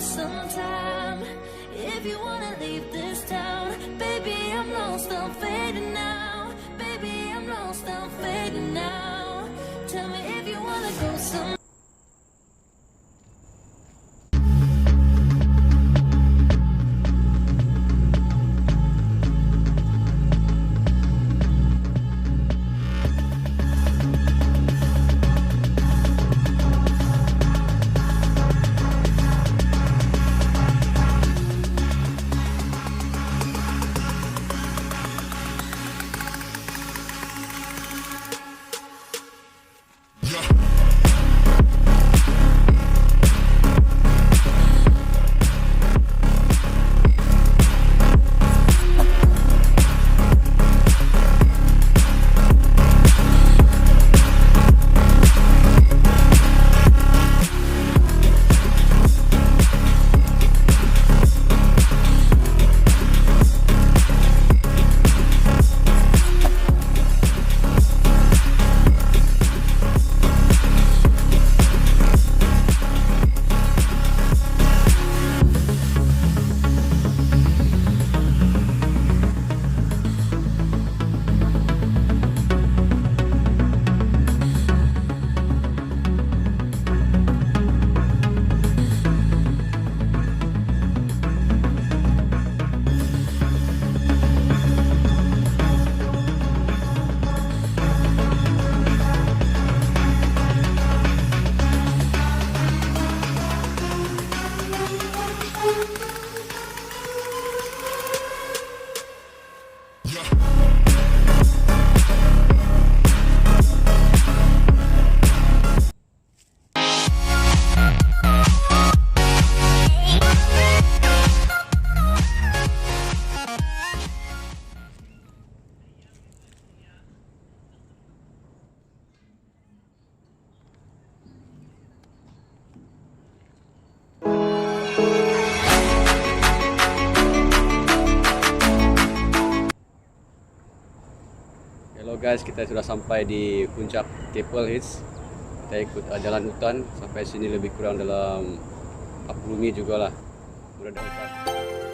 sometime. If you wanna leave this town, baby, I'm lost, I'm fading now. Baby, I'm lost, I'm fading now. Tell me if you wanna go some. Halo guys, kita sudah sampai di puncak Keppel Hill. Kita ikut jalan hutan sampai sini lebih kurang dalam 40 menit juga lah. Mudah-mudahan